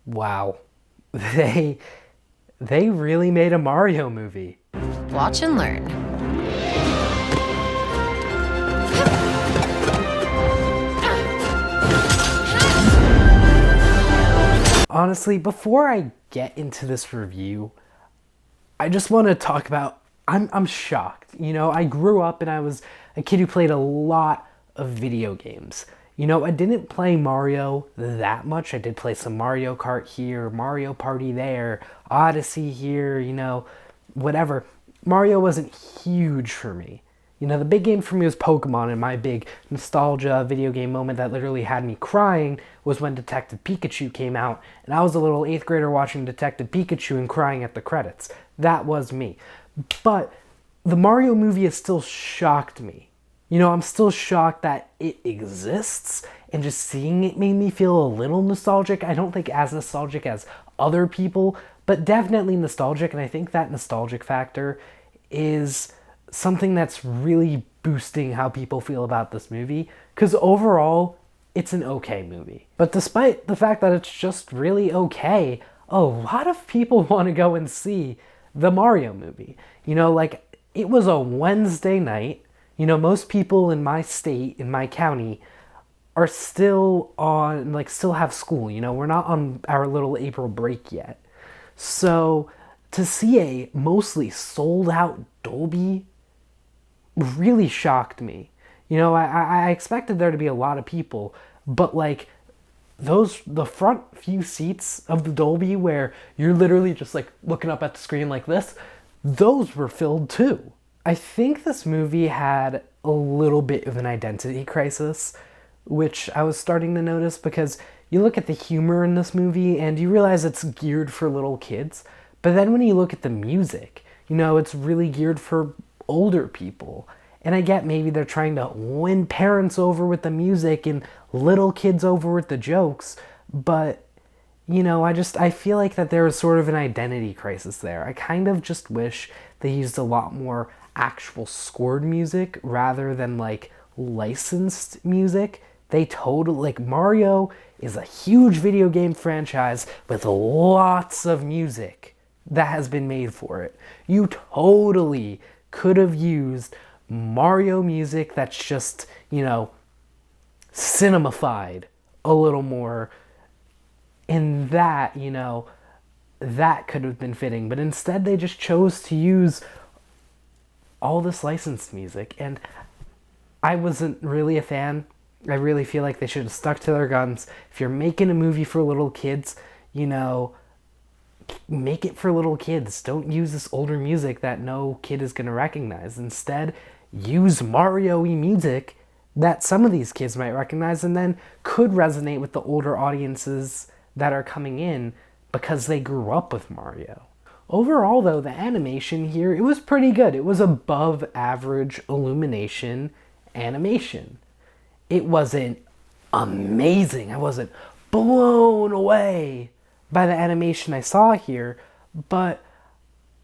Wow. They they really made a Mario movie. Watch and learn. Honestly, before I get into this review, I just want to talk about I'm shocked. I grew up and I was a kid who played a lot of video games. I didn't play Mario that much. I did play some Mario Kart here, Mario Party there, Odyssey here, whatever. Mario wasn't huge for me. The big game for me was Pokemon, and my big nostalgia video game moment that literally had me crying was when Detective Pikachu came out, and I was a little 8th grader watching Detective Pikachu and crying at the credits. That was me. But the Mario movie has still shocked me. I'm still shocked that it exists, and just seeing it made me feel a little nostalgic. I don't think as nostalgic as other people, but definitely nostalgic, and I think that nostalgic factor is something that's really boosting how people feel about this movie, because overall, it's an okay movie. But despite the fact that it's just really okay, a lot of people want to go and see the Mario movie. It was a Wednesday night. Most people in my state, in my county, are still still have school. We're not on our little April break yet. So to see a mostly sold out Dolby really shocked me. I expected there to be a lot of people, but the front few seats of the Dolby where you're literally just looking up at the screen like this, those were filled too. I think this movie had a little bit of an identity crisis, which I was starting to notice, because you look at the humor in this movie and you realize it's geared for little kids, but then when you look at the music, it's really geared for older people. And I get maybe they're trying to win parents over with the music and little kids over with the jokes, but I feel like that there was sort of an identity crisis there. I kind of just wish they used a lot more actual scored music rather than licensed music. They totally, Mario is a huge video game franchise with lots of music that has been made for it. You totally could have used Mario music that's just, cinemafied a little more. And that, that could have been fitting. But instead they just chose to use all this licensed music. And I wasn't really a fan. I really feel like they should have stuck to their guns. If you're making a movie for little kids, make it for little kids. Don't use this older music that no kid is going to recognize. Instead, use Mario-y music that some of these kids might recognize and then could resonate with the older audiences that are coming in because they grew up with Mario. Overall, though, the animation here, it was pretty good. It was above average Illumination animation. It wasn't amazing. I wasn't blown away by the animation I saw here, but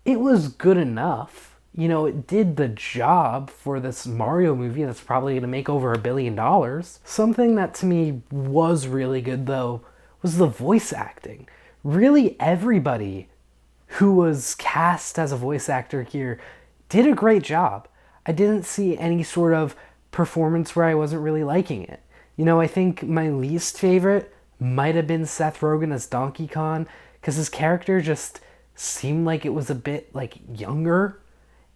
it was good enough. It did the job for this Mario movie that's probably going to make over $1 billion. Something that to me was really good, though, was the voice acting. Really, everybody who was cast as a voice actor here did a great job. I didn't see any sort of performance where I wasn't really liking it. I think my least favorite might have been Seth Rogen as Donkey Kong, because his character just seemed like it was a bit younger.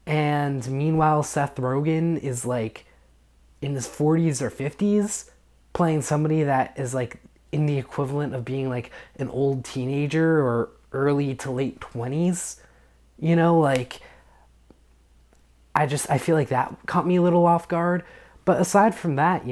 And meanwhile, Seth Rogen is in his 40s or 50s, playing somebody that is in the equivalent of being an old teenager or early to late 20s. I feel like that caught me a little off guard. But aside from that,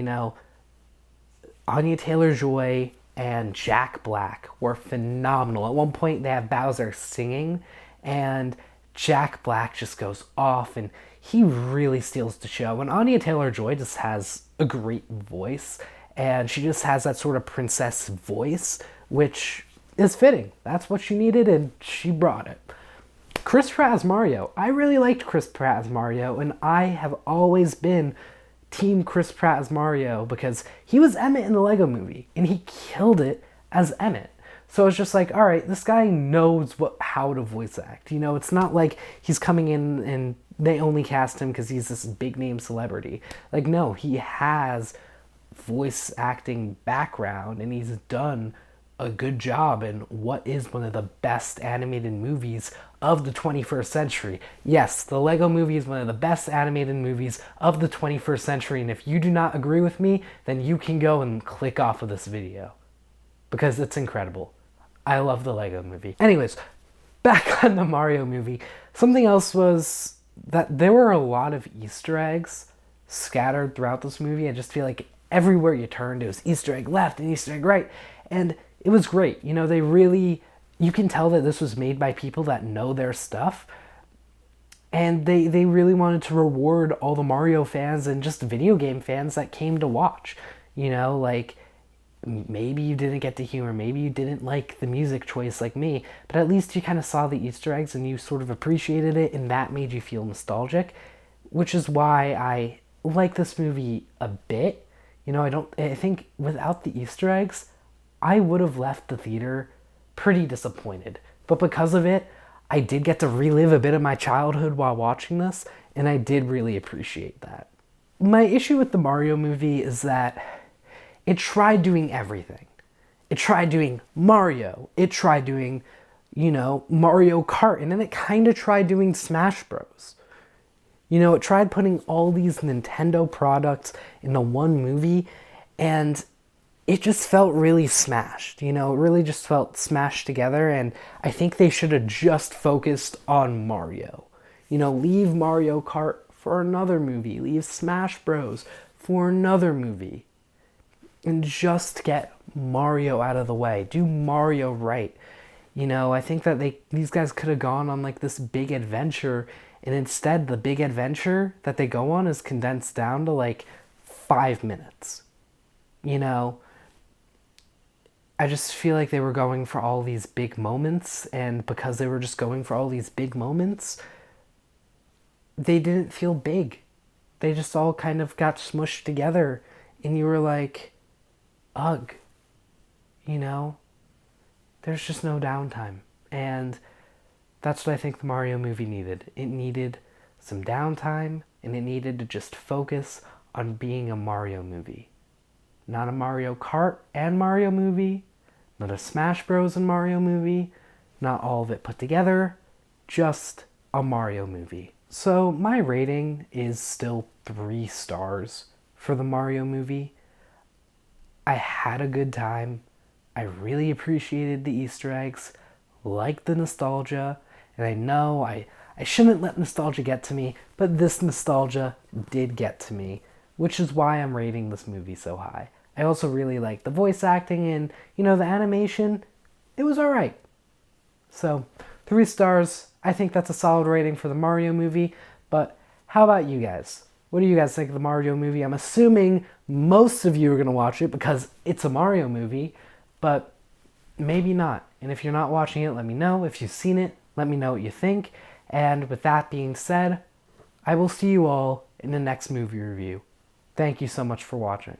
Anya Taylor-Joy and Jack Black were phenomenal. At one point, they have Bowser singing, and Jack Black just goes off, and he really steals the show. And Anya Taylor-Joy just has a great voice, and she just has that sort of princess voice, which is fitting. That's what she needed, and she brought it. Chris Pratt as Mario. I really liked Chris Pratt as Mario, and I have always been Team Chris Pratt as Mario because he was Emmett in the Lego movie, and he killed it as Emmett. So it's just like, all right, this guy knows how to voice act. You know, it's not like he's coming in and they only cast him because he's this big name celebrity. Like, no, he has voice acting background and he's done a good job in what is one of the best animated movies of the 21st century. Yes, the Lego Movie is one of the best animated movies of the 21st century, and if you do not agree with me, then you can go and click off of this video because it's incredible. I love the Lego Movie. Anyways, back on the Mario movie, something else was that there were a lot of Easter eggs scattered throughout this movie. I just feel like everywhere you turned, it was Easter egg left and Easter egg right. And it was great. You know, you can tell that this was made by people that know their stuff. And they really wanted to reward all the Mario fans and just video game fans that came to watch. You know, like, maybe you didn't get the humor, maybe you didn't like the music choice like me, but at least you kind of saw the Easter eggs and you sort of appreciated it, and that made you feel nostalgic, which is why I like this movie a bit. You know, I think without the Easter eggs, I would have left the theater pretty disappointed. But because of it, I did get to relive a bit of my childhood while watching this, and I did really appreciate that. My issue with the Mario movie is that it tried doing everything. It tried doing Mario. It tried doing, you know, Mario Kart. And then it kind of tried doing Smash Bros. You know, it tried putting all these Nintendo products in the one movie, and it just felt really smashed. You know, it really just felt smashed together, and I think they should have just focused on Mario. You know, leave Mario Kart for another movie. Leave Smash Bros. For another movie. And just get Mario out of the way. Do Mario right. You know, I think that these guys could have gone on like this big adventure, and instead the big adventure that they go on is condensed down to like 5 minutes. You know, I just feel like they were going for all these big moments, and because they were just going for all these big moments, they didn't feel big. They just all kind of got smushed together, and you were like, ugh, you know, there's just no downtime. And that's what I think the Mario movie needed. It needed some downtime, and it needed to just focus on being a Mario movie. Not a Mario Kart and Mario movie, not a Smash Bros. And Mario movie, not all of it put together, just a Mario movie. So my rating is still 3 stars for the Mario movie. I had a good time. I really appreciated the Easter eggs, liked the nostalgia, and I know I shouldn't let nostalgia get to me, but this nostalgia did get to me, which is why I'm rating this movie so high. I also really liked the voice acting, and, you know, the animation, it was alright. So, 3 stars. I think that's a solid rating for the Mario movie, but how about you guys? What do you guys think of the Mario movie? I'm assuming most of you are going to watch it because it's a Mario movie, but maybe not. And if you're not watching it, let me know. If you've seen it, let me know what you think. And with that being said, I will see you all in the next movie review. Thank you so much for watching.